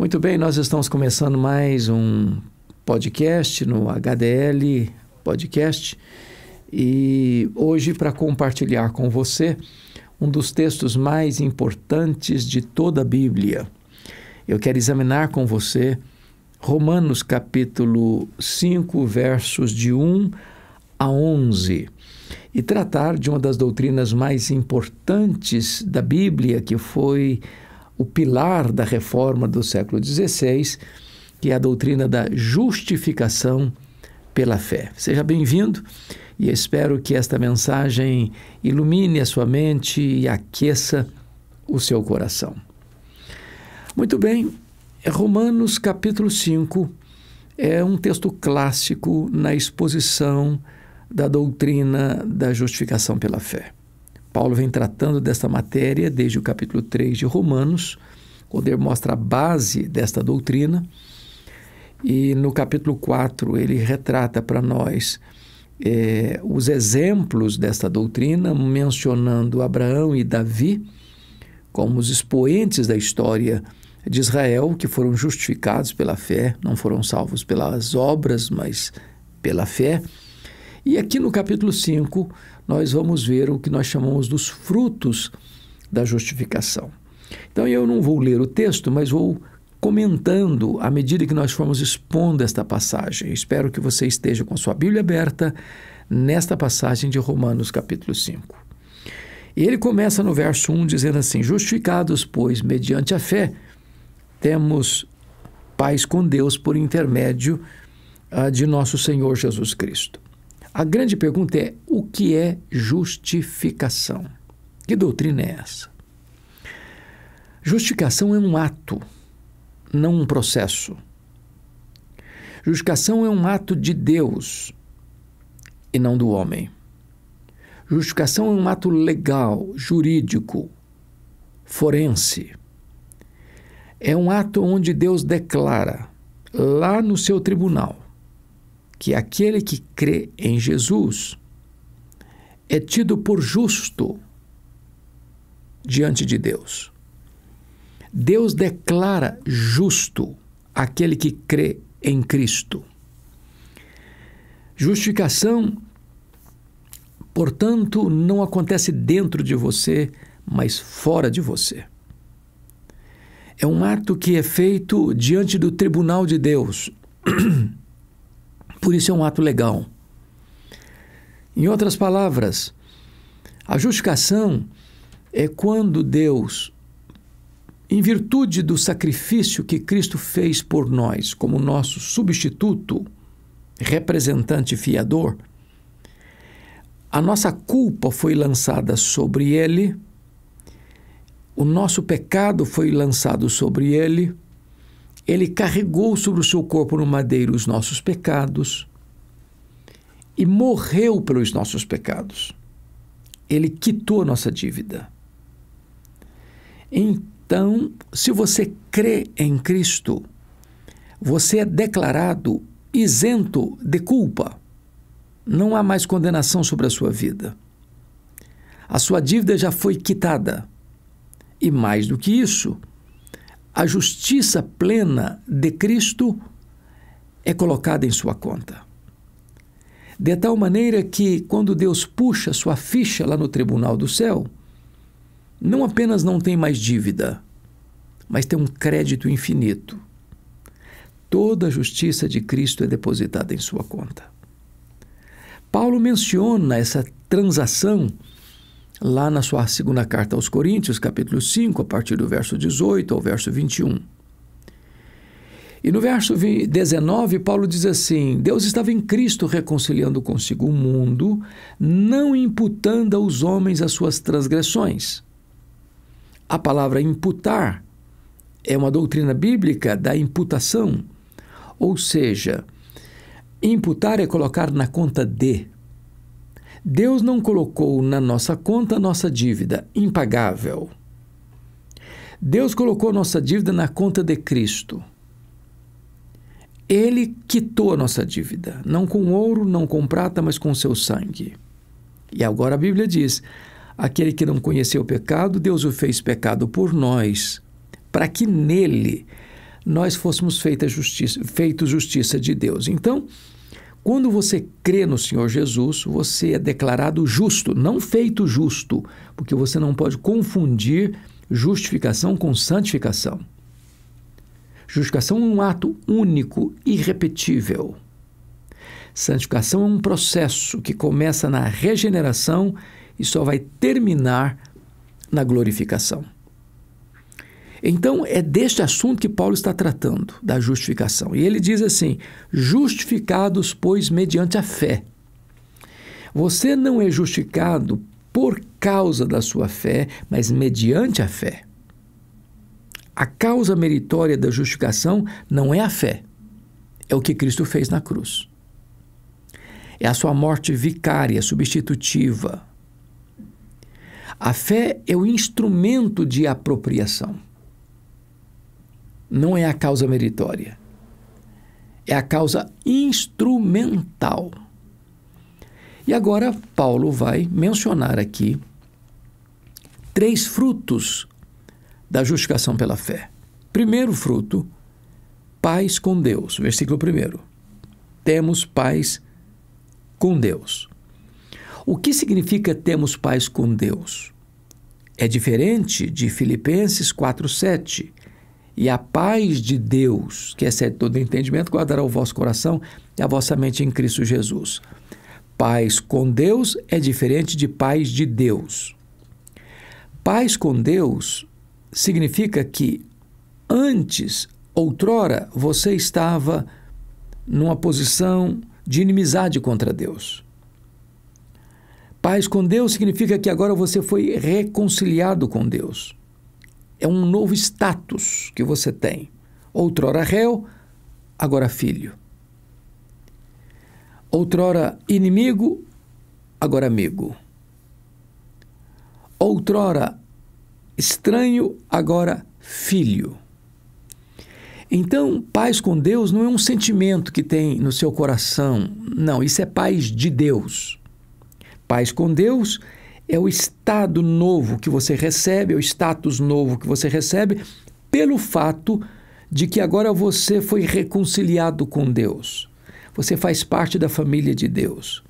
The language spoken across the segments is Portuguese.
Muito bem, nós estamos começando mais um podcast no HDL Podcast e hoje para compartilhar com você um dos textos mais importantes de toda a Bíblia. Eu quero examinar com você Romanos capítulo 5, versos de 1 a 11 e tratar de uma das doutrinas mais importantes da Bíblia, que foi o pilar da reforma do século XVI, que é a doutrina da justificação pela fé. Seja bem-vindo e espero que esta mensagem ilumine a sua mente e aqueça o seu coração. Muito bem, Romanos capítulo 5 é um texto clássico na exposição da doutrina da justificação pela fé. Paulo vem tratando desta matéria desde o capítulo 3 de Romanos, onde ele mostra a base desta doutrina, e no capítulo 4 ele retrata para nós os exemplos desta doutrina, mencionando Abraão e Davi como os expoentes da história de Israel, que foram justificados pela fé, não foram salvos pelas obras, mas pela fé. E aqui no capítulo 5, nós vamos ver o que nós chamamos dos frutos da justificação. Então, eu não vou ler o texto, mas vou comentando à medida que nós formos expondo esta passagem. Espero que você esteja com a sua Bíblia aberta nesta passagem de Romanos capítulo 5. E ele começa no verso 1 dizendo assim: justificados, pois, mediante a fé, temos paz com Deus por intermédio de nosso Senhor Jesus Cristo. A grande pergunta é: o que é justificação? Que doutrina é essa? Justificação é um ato, não um processo. Justificação é um ato de Deus e não do homem. Justificação é um ato legal, jurídico, forense. É um ato onde Deus declara, lá no seu tribunal, que aquele que crê em Jesus é tido por justo diante de Deus. Deus declara justo aquele que crê em Cristo. Justificação, portanto, não acontece dentro de você, mas fora de você. É um ato que é feito diante do tribunal de Deus. Por isso é um ato legal. Em outras palavras, a justificação é quando Deus, em virtude do sacrifício que Cristo fez por nós, como nosso substituto, representante fiador, a nossa culpa foi lançada sobre Ele, o nosso pecado foi lançado sobre Ele, Ele carregou sobre o seu corpo no madeiro os nossos pecados e morreu pelos nossos pecados. Ele quitou a nossa dívida. Então, se você crê em Cristo, você é declarado isento de culpa. Não há mais condenação sobre a sua vida. A sua dívida já foi quitada. E mais do que isso, a justiça plena de Cristo é colocada em sua conta. De tal maneira que, quando Deus puxa sua ficha lá no tribunal do céu, não apenas não tem mais dívida, mas tem um crédito infinito. Toda a justiça de Cristo é depositada em sua conta. Paulo menciona essa transação lá na sua segunda carta aos Coríntios, capítulo 5, a partir do verso 18 ao verso 21. E no verso 19, Paulo diz assim: Deus estava em Cristo reconciliando consigo o mundo, não imputando aos homens as suas transgressões. A palavra imputar é uma doutrina bíblica da imputação, ou seja, imputar é colocar na conta de. Deus não colocou na nossa conta a nossa dívida impagável. Deus colocou a nossa dívida na conta de Cristo. Ele quitou a nossa dívida, não com ouro, não com prata, mas com seu sangue. E agora a Bíblia diz: aquele que não conheceu o pecado, Deus o fez pecado por nós, para que nele nós fôssemos feitos justiça de Deus. Então, quando você crê no Senhor Jesus, você é declarado justo, não feito justo, porque você não pode confundir justificação com santificação. Justificação é um ato único, irrepetível. Santificação é um processo que começa na regeneração e só vai terminar na glorificação. Então, é deste assunto que Paulo está tratando, da justificação. E ele diz assim: justificados, pois, mediante a fé. Você não é justificado por causa da sua fé, mas mediante a fé. A causa meritória da justificação não é a fé, é o que Cristo fez na cruz. É a sua morte vicária, substitutiva. A fé é o instrumento de apropriação. Não é a causa meritória. É a causa instrumental. E agora Paulo vai mencionar aqui 3 frutos da justificação pela fé. Primeiro fruto, paz com Deus. Versículo 1. Temos paz com Deus. O que significa temos paz com Deus? É diferente de Filipenses 4:7. E a paz de Deus, que excede todo entendimento, guardará o vosso coração e a vossa mente em Cristo Jesus. Paz com Deus é diferente de paz de Deus. Paz com Deus significa que antes, outrora, você estava numa posição de inimizade contra Deus. Paz com Deus significa que agora você foi reconciliado com Deus. É um novo status que você tem. Outrora réu, agora filho. Outrora inimigo, agora amigo. Outrora estranho, agora filho. Então, paz com Deus não é um sentimento que tem no seu coração. Não, isso é paz de Deus. Paz com Deus é o estado novo que você recebe, é o status novo que você recebe pelo fato de que agora você foi reconciliado com Deus. Você faz parte da família de Deus.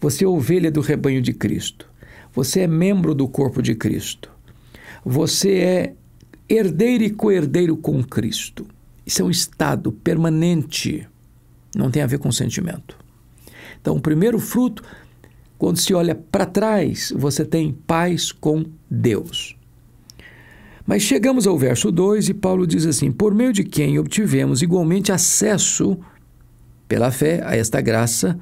Você é ovelha do rebanho de Cristo. Você é membro do corpo de Cristo. Você é herdeiro e co-herdeiro com Cristo. Isso é um estado permanente, não tem a ver com sentimento. Então, o primeiro fruto, quando se olha para trás, você tem paz com Deus. Mas chegamos ao verso 2 e Paulo diz assim: por meio de quem obtivemos igualmente acesso, pela fé, a esta graça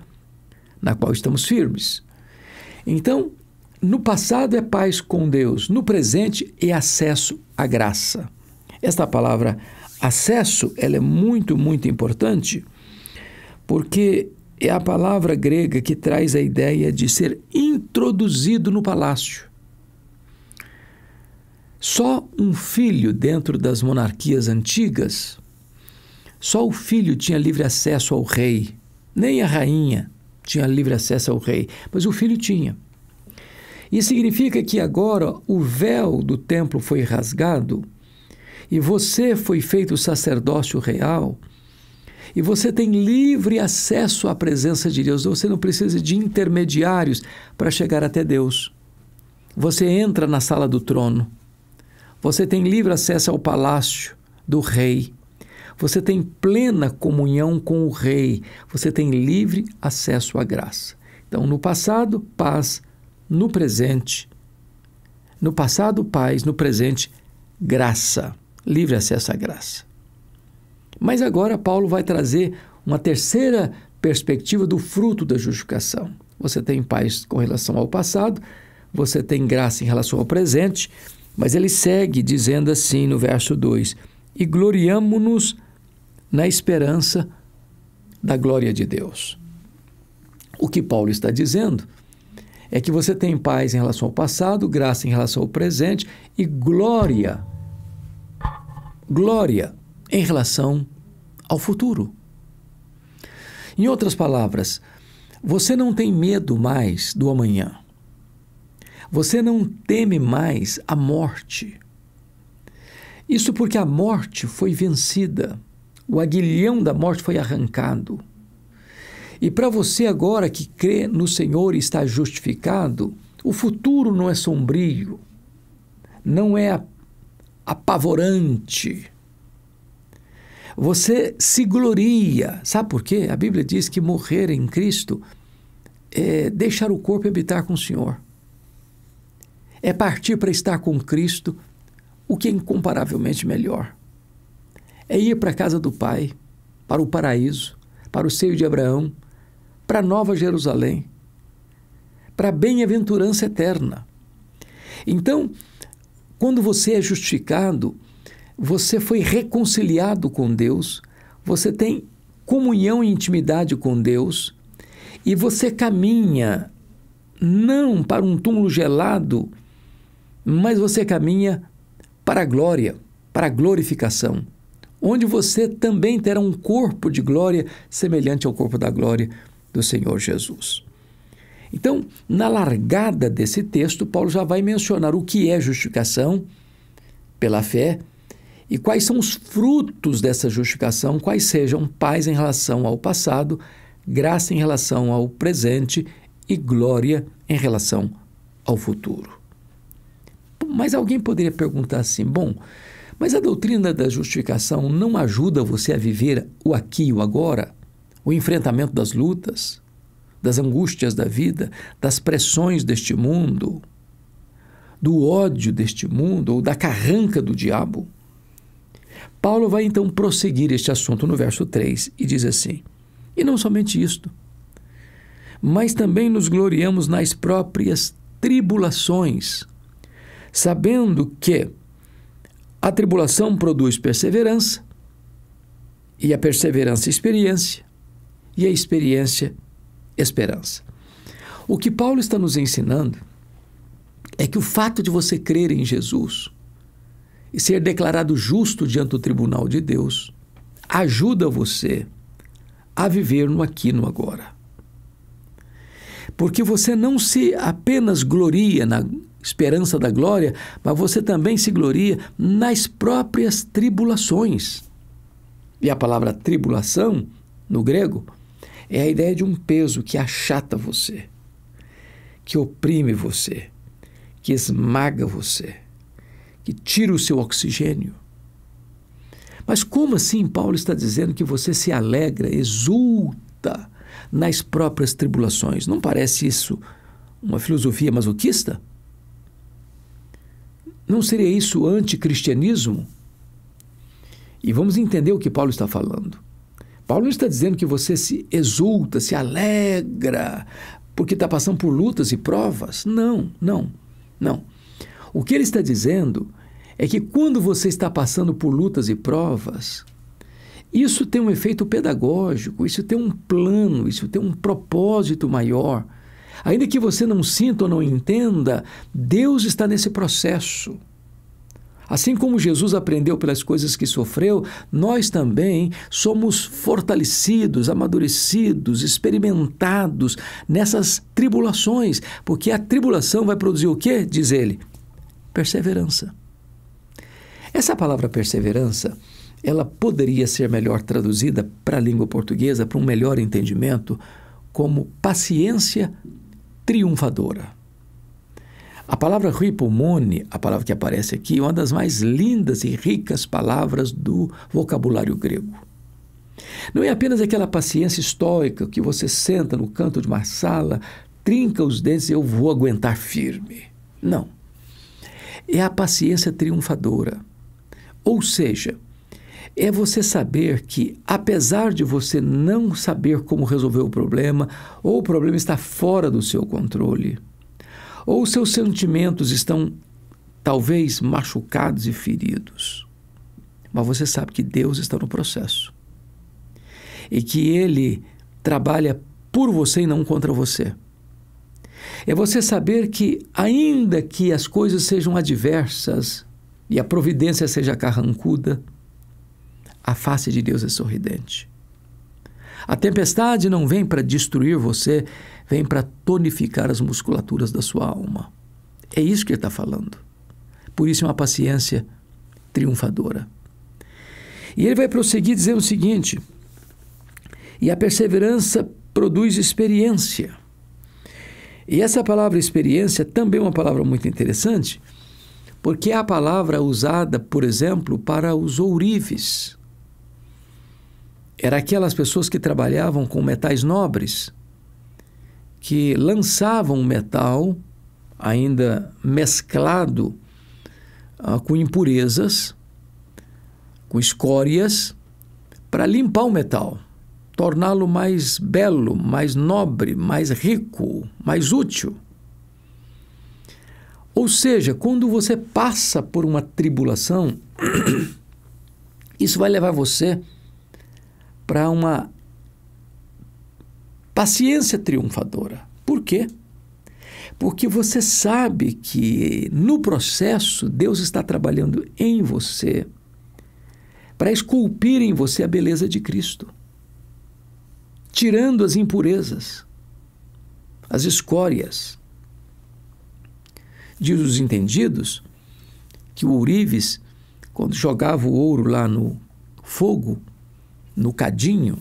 na qual estamos firmes. Então, no passado é paz com Deus, no presente é acesso à graça. Esta palavra acesso, ela é muito, muito importante, porque é a palavra grega que traz a ideia de ser introduzido no palácio. Só um filho dentro das monarquias antigas, só o filho tinha livre acesso ao rei, nem a rainha tinha livre acesso ao rei, mas o filho tinha. Isso significa que agora o véu do templo foi rasgado e você foi feito sacerdócio real e você tem livre acesso à presença de Deus. Você não precisa de intermediários para chegar até Deus. Você entra na sala do trono. Você tem livre acesso ao palácio do rei. Você tem plena comunhão com o rei. Você tem livre acesso à graça. Então, no passado, paz. No presente, no passado, paz, no presente, graça, livre acesso à graça. Mas agora Paulo vai trazer uma terceira perspectiva do fruto da justificação. Você tem paz com relação ao passado, você tem graça em relação ao presente, mas ele segue dizendo assim no verso 2: e gloriamo-nos na esperança da glória de Deus. O que Paulo está dizendo é que você tem paz em relação ao passado, graça em relação ao presente e glória em relação ao futuro. Em outras palavras, você não tem medo mais do amanhã. Você não teme mais a morte. Isso porque a morte foi vencida, o aguilhão da morte foi arrancado. E para você agora que crê no Senhor e está justificado, o futuro não é sombrio, não é apavorante. Você se gloria. Sabe por quê? A Bíblia diz que morrer em Cristo é deixar o corpo e habitar com o Senhor. É partir para estar com Cristo, o que é incomparavelmente melhor. É ir para a casa do Pai, para o paraíso, para o seio de Abraão, para a Nova Jerusalém, para a bem-aventurança eterna. Então, quando você é justificado, você foi reconciliado com Deus, você tem comunhão e intimidade com Deus, e você caminha não para um túmulo gelado, mas você caminha para a glória, para a glorificação, onde você também terá um corpo de glória semelhante ao corpo da glória do Senhor Jesus. Então, na largada desse texto, Paulo já vai mencionar o que é justificação pela fé e quais são os frutos dessa justificação, quais sejam paz em relação ao passado, graça em relação ao presente e glória em relação ao futuro. Mas alguém poderia perguntar assim, bom, mas a doutrina da justificação não ajuda você a viver o aqui e o agora, o enfrentamento das lutas, das angústias da vida, das pressões deste mundo, do ódio deste mundo ou da carranca do diabo? Paulo vai então prosseguir este assunto no verso 3 e diz assim, e não somente isto, mas também nos gloriamos nas próprias tribulações, sabendo que a tribulação produz perseverança, e a perseverança experiência, e a experiência esperança. O que Paulo está nos ensinando é que o fato de você crer em Jesus e ser declarado justo diante do tribunal de Deus ajuda você a viver no aqui e no agora. Porque você não se apenas gloria na esperança da glória, mas você também se gloria nas próprias tribulações. E a palavra tribulação, no grego, é a ideia de um peso que achata você, que oprime você, que esmaga você, que tira o seu oxigênio. Mas como assim Paulo está dizendo que você se alegra, exulta nas próprias tribulações? Não parece isso uma filosofia masoquista? Não seria isso anticristianismo? E vamos entender o que Paulo está falando. Paulo não está dizendo que você se exulta, se alegra, porque está passando por lutas e provas. Não. O que ele está dizendo é que quando você está passando por lutas e provas, isso tem um efeito pedagógico, isso tem um plano, isso tem um propósito maior. Ainda que você não sinta ou não entenda, Deus está nesse processo. Assim como Jesus aprendeu pelas coisas que sofreu, nós também somos fortalecidos, amadurecidos, experimentados nessas tribulações, porque a tribulação vai produzir o quê? Diz ele, perseverança. Essa palavra perseverança, ela poderia ser melhor traduzida para a língua portuguesa, para um melhor entendimento, como paciência triunfadora. A palavra hypomone, a palavra que aparece aqui, é uma das mais lindas e ricas palavras do vocabulário grego. Não é apenas aquela paciência estoica que você senta no canto de uma sala, trinca os dentes e eu vou aguentar firme. Não. É a paciência triunfadora. Ou seja, é você saber que, apesar de você não saber como resolver o problema, ou o problema está fora do seu controle, ou os seus sentimentos estão talvez machucados e feridos, mas você sabe que Deus está no processo e que Ele trabalha por você e não contra você. É você saber que, ainda que as coisas sejam adversas e a providência seja carrancuda, a face de Deus é sorridente. A tempestade não vem para destruir você, vem para tonificar as musculaturas da sua alma. É isso que ele está falando. Por isso é uma paciência triunfadora. E ele vai prosseguir dizendo o seguinte: e a perseverança produz experiência. E essa palavra experiência também é uma palavra muito interessante, porque é a palavra usada, por exemplo, para os ourives. Era aquelas pessoas que trabalhavam com metais nobres, que lançavam o metal ainda mesclado com impurezas, com escórias, para limpar o metal, torná-lo mais belo, mais nobre, mais rico, mais útil. Ou seja, quando você passa por uma tribulação, isso vai levar você para uma paciência triunfadora. Por quê? Porque você sabe que no processo Deus está trabalhando em você para esculpir em você a beleza de Cristo, tirando as impurezas, as escórias. Diz os entendidos que o ourives, quando jogava o ouro lá no fogo, no cadinho,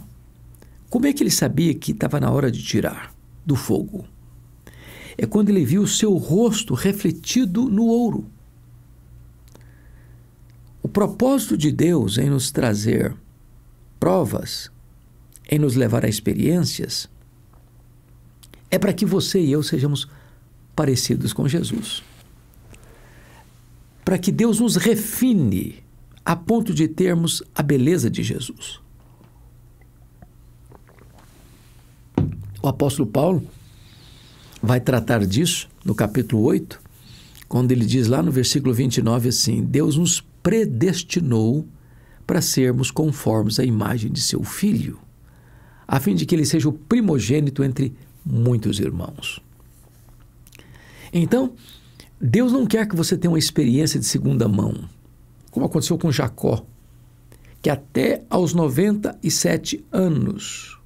como é que ele sabia que estava na hora de tirar do fogo? É quando ele viu o seu rosto refletido no ouro. O propósito de Deus em nos trazer provas, em nos levar a experiências, é para que você e eu sejamos parecidos com Jesus. Para que Deus nos refine a ponto de termos a beleza de Jesus. O apóstolo Paulo vai tratar disso no capítulo 8, quando ele diz lá no versículo 29 assim: Deus nos predestinou para sermos conformes à imagem de seu Filho, a fim de que ele seja o primogênito entre muitos irmãos. Então, Deus não quer que você tenha uma experiência de segunda mão, como aconteceu com Jacó, que até aos 97 anos,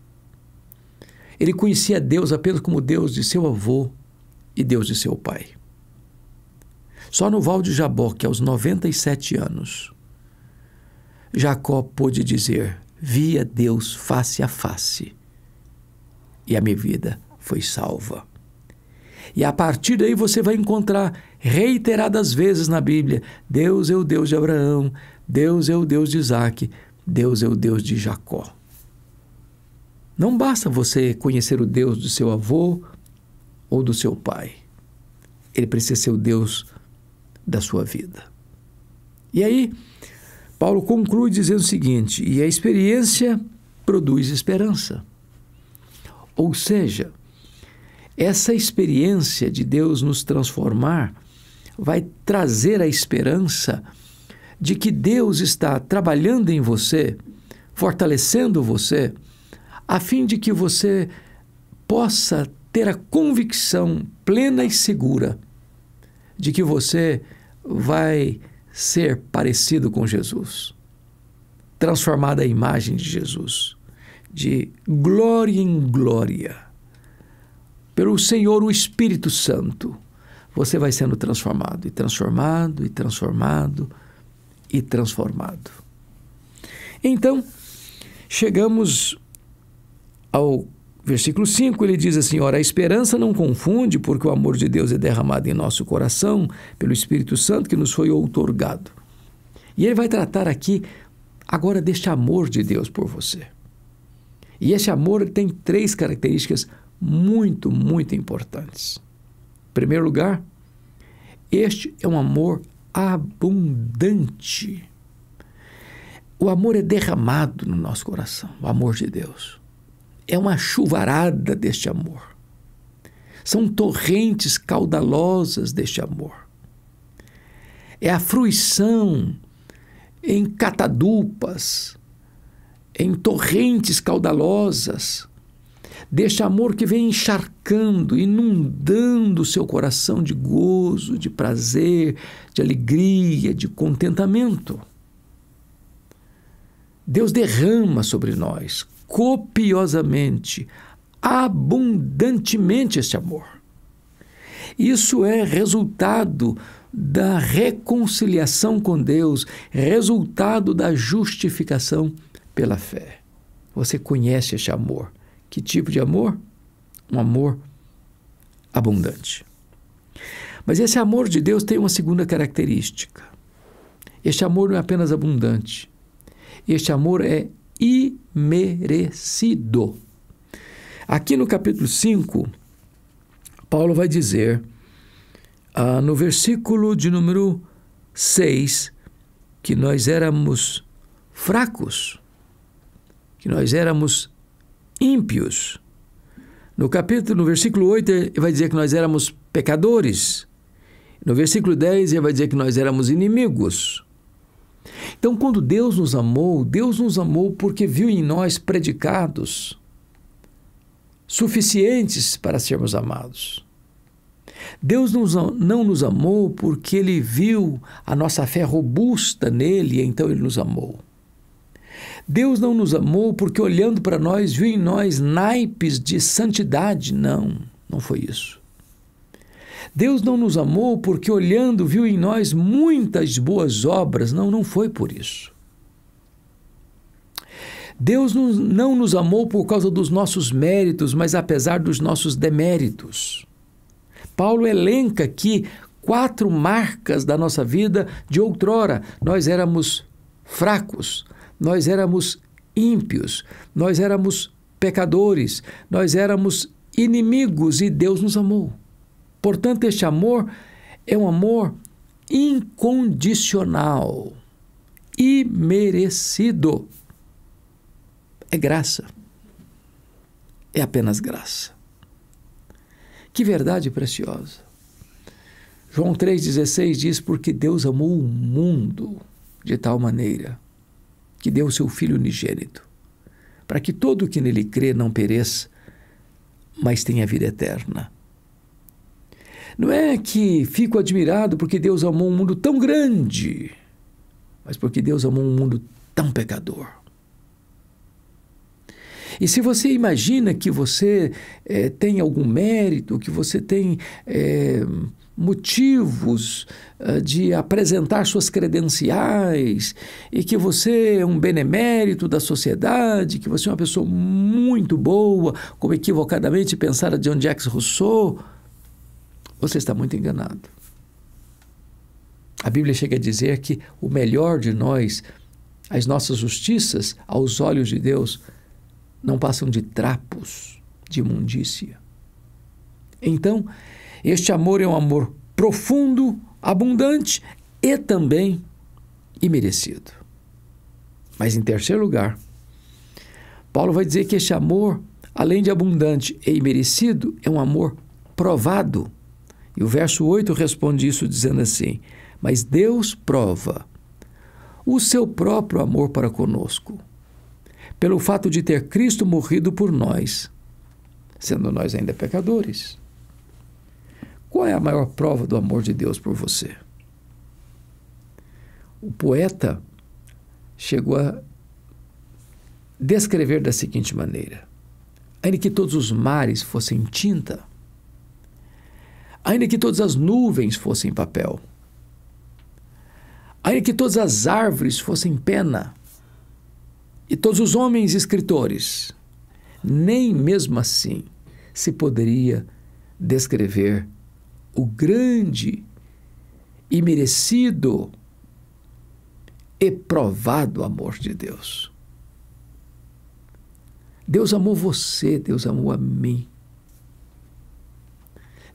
ele conhecia Deus apenas como Deus de seu avô e Deus de seu pai. Só no Val de Jaboque, aos 97 anos, Jacó pôde dizer: via Deus face a face, e a minha vida foi salva. E a partir daí você vai encontrar reiteradas vezes na Bíblia: Deus é o Deus de Abraão, Deus é o Deus de Isaque, Deus é o Deus de Jacó. Não basta você conhecer o Deus do seu avô ou do seu pai. Ele precisa ser o Deus da sua vida. E aí, Paulo conclui dizendo o seguinte: e a experiência produz esperança. Ou seja, essa experiência de Deus nos transformar vai trazer a esperança de que Deus está trabalhando em você, fortalecendo você, a fim de que você possa ter a convicção plena e segura de que você vai ser parecido com Jesus, transformado à imagem de Jesus, de glória em glória. Pelo Senhor, o Espírito Santo, você vai sendo transformado, e transformado, e transformado, e transformado. Então, chegamos ao versículo 5, ele diz assim: ora, a esperança não confunde, porque o amor de Deus é derramado em nosso coração pelo Espírito Santo que nos foi outorgado. E ele vai tratar aqui agora deste amor de Deus por você. E esse amor tem 3 características muito, muito importantes. Em primeiro lugar, este é um amor abundante. O amor é derramado no nosso coração, o amor de Deus. É uma chuvarada deste amor. São torrentes caudalosas deste amor. É a fruição em catadupas, em torrentes caudalosas, deste amor que vem encharcando, inundando o seu coração de gozo, de prazer, de alegria, de contentamento. Deus derrama sobre nós copiosamente, abundantemente este amor. Isso é resultado da reconciliação com Deus, resultado da justificação pela fé. Você conhece este amor. Que tipo de amor? Um amor abundante. Mas esse amor de Deus tem uma segunda característica. Este amor não é apenas abundante. Este amor é imerecido. Aqui no capítulo 5, Paulo vai dizer, no versículo de número 6, que nós éramos fracos, que nós éramos ímpios. No versículo 8, ele vai dizer que nós éramos pecadores. No versículo 10, ele vai dizer que nós éramos inimigos. Então, quando Deus nos amou porque viu em nós predicados suficientes para sermos amados. Deus não nos amou porque Ele viu a nossa fé robusta nele e então Ele nos amou. Deus não nos amou porque olhando para nós viu em nós naipes de santidade. Não foi isso. Deus não nos amou porque olhando viu em nós muitas boas obras. Não foi por isso. Deus não nos amou por causa dos nossos méritos, mas apesar dos nossos deméritos. Paulo elenca aqui 4 marcas da nossa vida de outrora. Nós éramos fracos, nós éramos ímpios, nós éramos pecadores, nós éramos inimigos e Deus nos amou. Portanto, este amor é um amor incondicional, imerecido. É graça. É apenas graça. Que verdade preciosa. João 3,16 diz, porque Deus amou o mundo de tal maneira que deu o seu Filho unigênito, para que todo o que nele crê não pereça, mas tenha vida eterna. Não é que fico admirado porque Deus amou um mundo tão grande, mas porque Deus amou um mundo tão pecador. E se você imagina que você tem algum mérito, que você tem motivos de apresentar suas credenciais e que você é um benemérito da sociedade, que você é uma pessoa muito boa, como equivocadamente pensara Jean-Jacques Rousseau, você está muito enganado. A Bíblia chega a dizer que o melhor de nós, as nossas justiças, aos olhos de Deus, não passam de trapos de imundícia. Então, este amor é um amor profundo, abundante e também imerecido. Mas, em terceiro lugar, Paulo vai dizer que este amor, além de abundante e imerecido, é um amor provado. E o verso 8 responde isso dizendo assim, mas Deus prova o seu próprio amor para conosco, pelo fato de ter Cristo morrido por nós, sendo nós ainda pecadores. Qual é a maior prova do amor de Deus por você? O poeta chegou a descrever da seguinte maneira, ainda que todos os mares fossem tinta, ainda que todas as nuvens fossem papel, ainda que todas as árvores fossem pena, e todos os homens escritores, nem mesmo assim se poderia descrever o grande e merecido e provado amor de Deus. Deus amou você, Deus amou a mim.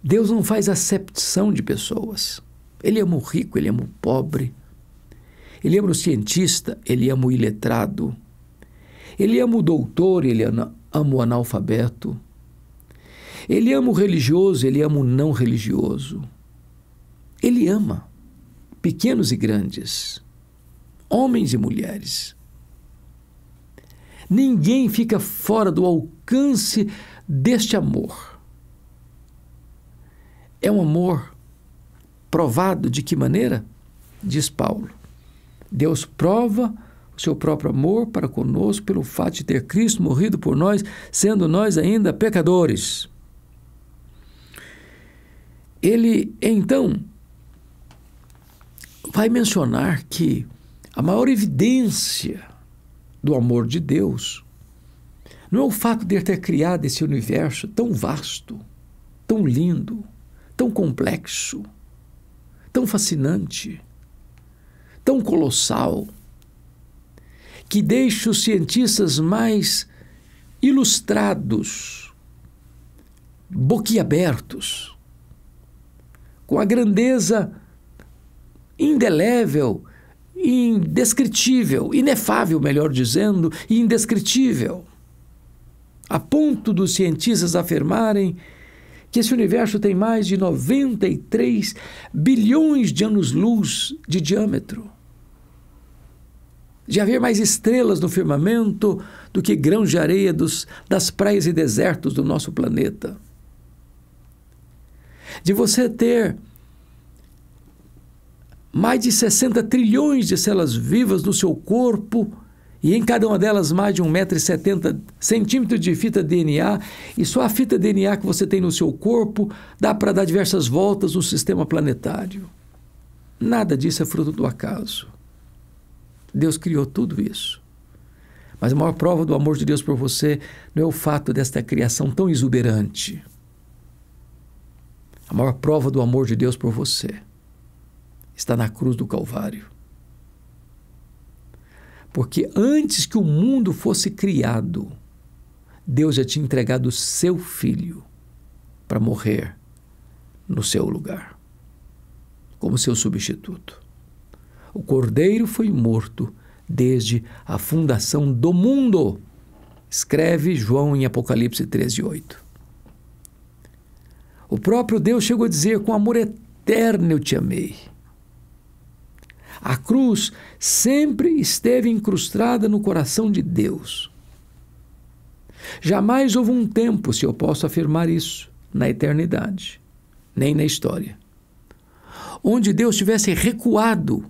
Deus não faz acepção de pessoas. Ele ama o rico, ele ama o pobre. Ele ama o cientista, ele ama o iletrado. Ele ama o doutor, ele ama o analfabeto. Ele ama o religioso, ele ama o não religioso. Ele ama pequenos e grandes, homens e mulheres. Ninguém fica fora do alcance deste amor. É um amor provado de que maneira? Diz Paulo. Deus prova o seu próprio amor para conosco pelo fato de ter Cristo morrido por nós, sendo nós ainda pecadores. Ele, então, vai mencionar que a maior evidência do amor de Deus não é o fato de ele ter criado esse universo tão vasto, tão lindo, tão complexo, tão fascinante, tão colossal, que deixa os cientistas mais ilustrados, boquiabertos, com a grandeza indelével, indescritível, inefável, melhor dizendo, e indescritível, a ponto dos cientistas afirmarem que esse universo tem mais de 93 bilhões de anos-luz de diâmetro, de haver mais estrelas no firmamento do que grãos de areia das praias e desertos do nosso planeta, de você ter mais de 60 trilhões de células vivas no seu corpo, e em cada uma delas mais de 1,70 m de fita DNA, e só a fita DNA que você tem no seu corpo dá para dar diversas voltas no sistema planetário. Nada disso é fruto do acaso. Deus criou tudo isso. Mas a maior prova do amor de Deus por você não é o fato desta criação tão exuberante. A maior prova do amor de Deus por você está na cruz do Calvário. Porque antes que o mundo fosse criado, Deus já tinha entregado o seu Filho para morrer no seu lugar, como seu substituto. O Cordeiro foi morto desde a fundação do mundo, escreve João em Apocalipse 13:8. O próprio Deus chegou a dizer: com amor eterno eu te amei. A cruz sempre esteve incrustada no coração de Deus. Jamais houve um tempo, se eu posso afirmar isso, na eternidade, nem na história, onde Deus tivesse recuado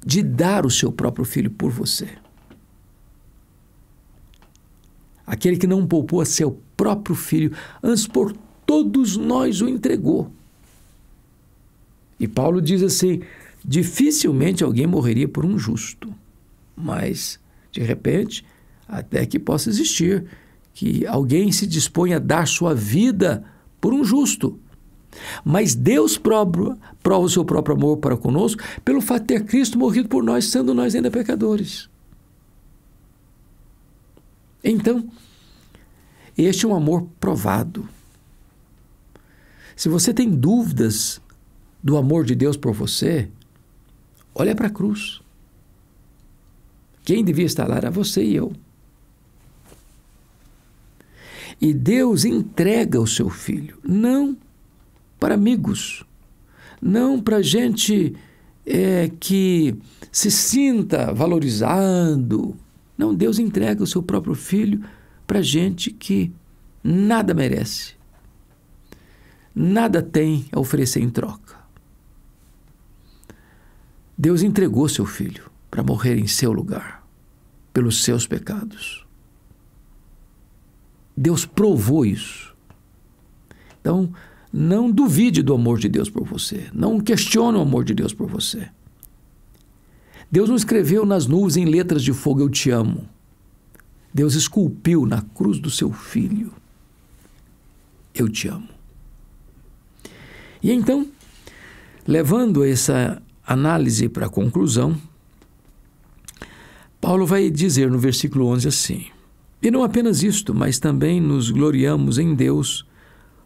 de dar o seu próprio Filho por você. Aquele que não poupou a seu próprio Filho, antes por todos nós o entregou. E Paulo diz assim: dificilmente alguém morreria por um justo, mas, de repente, até que possa existir que alguém se dispõe a dar sua vida por um justo. Mas Deus prova o seu próprio amor para conosco pelo fato de ter Cristo morrido por nós, sendo nós ainda pecadores. Então, este é um amor provado. Se você tem dúvidas do amor de Deus por você, olha para a cruz. Quem devia estar lá era você e eu. E Deus entrega o seu Filho, não para amigos, não para gente que se sinta valorizado. Não, Deus entrega o seu próprio Filho para gente que nada merece, nada tem a oferecer em troca. Deus entregou seu Filho para morrer em seu lugar, pelos seus pecados. Deus provou isso. Então, não duvide do amor de Deus por você. Não questione o amor de Deus por você. Deus não escreveu nas nuvens em letras de fogo: eu te amo. Deus esculpiu na cruz do seu Filho: eu te amo. E então, levando essa análise para a conclusão, Paulo vai dizer no versículo 11 assim: e não apenas isto, mas também nos gloriamos em Deus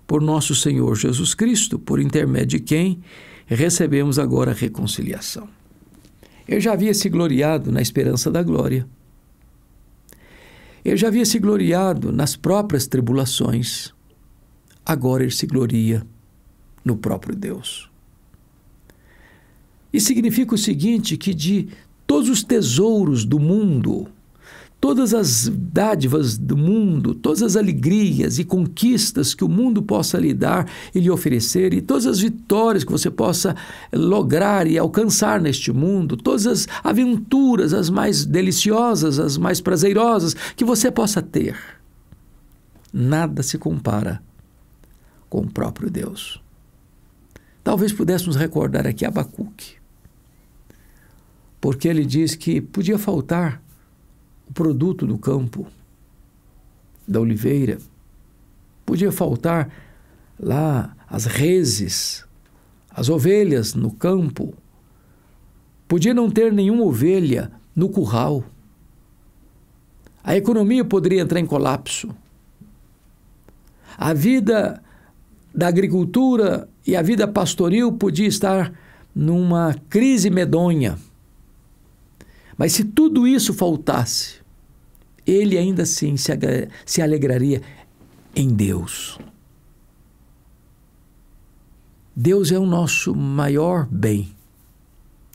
por nosso Senhor Jesus Cristo, por intermédio de quem recebemos agora a reconciliação. Ele já havia se gloriado na esperança da glória. Ele já havia se gloriado nas próprias tribulações. Agora ele se gloria no próprio Deus. Isso significa o seguinte, que de todos os tesouros do mundo, todas as dádivas do mundo, todas as alegrias e conquistas que o mundo possa lhe dar e lhe oferecer, e todas as vitórias que você possa lograr e alcançar neste mundo, todas as aventuras, as mais deliciosas, as mais prazerosas que você possa ter, nada se compara com o próprio Deus. Talvez pudéssemos recordar aqui Abacuque. porque ele diz que podia faltar o produto do campo, da oliveira, podia faltar lá as reses, as ovelhas no campo, podia não ter nenhuma ovelha no curral, a economia poderia entrar em colapso, a vida da agricultura e a vida pastoril podia estar numa crise medonha. Mas se tudo isso faltasse, ele ainda assim se alegraria em Deus. Deus é o nosso maior bem,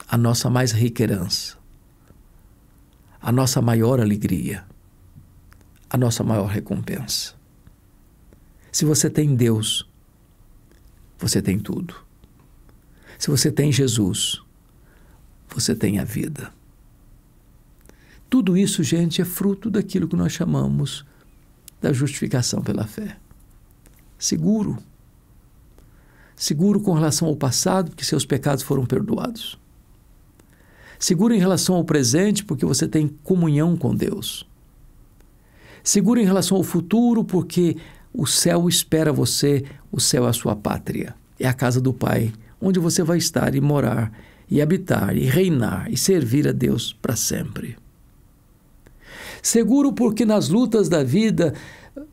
a nossa mais rica herança, a nossa maior alegria, a nossa maior recompensa. Se você tem Deus, você tem tudo. Se você tem Jesus, você tem a vida. Tudo isso, gente, é fruto daquilo que nós chamamos da justificação pela fé. Seguro. Seguro com relação ao passado, porque seus pecados foram perdoados. Seguro em relação ao presente, porque você tem comunhão com Deus. Seguro em relação ao futuro, porque o céu espera você, o céu é a sua pátria. É a casa do Pai, onde você vai estar e morar, e habitar, e reinar, e servir a Deus para sempre. Seguro porque nas lutas da vida,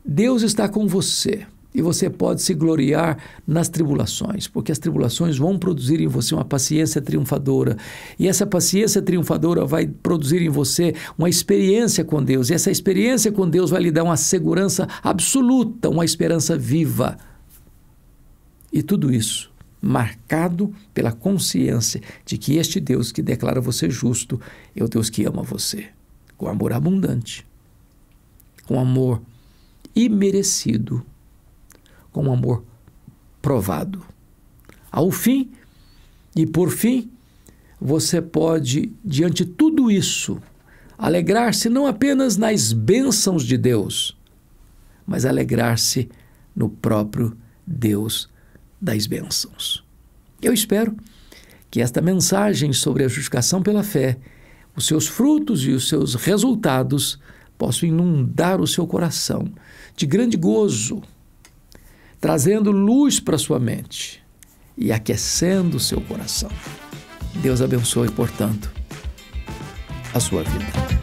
Deus está com você e você pode se gloriar nas tribulações, porque as tribulações vão produzir em você uma paciência triunfadora e essa paciência triunfadora vai produzir em você uma experiência com Deus e essa experiência com Deus vai lhe dar uma segurança absoluta, uma esperança viva. E tudo isso marcado pela consciência de que este Deus que declara você justo é o Deus que ama você. Com amor abundante, com amor imerecido, com amor provado. Ao fim, e por fim, você pode, diante de tudo isso, alegrar-se não apenas nas bênçãos de Deus, mas alegrar-se no próprio Deus das bênçãos. Eu espero que esta mensagem sobre a justificação pela fé, os seus frutos e os seus resultados possam inundar o seu coração de grande gozo, trazendo luz para a sua mente e aquecendo o seu coração. Deus abençoe, portanto, a sua vida.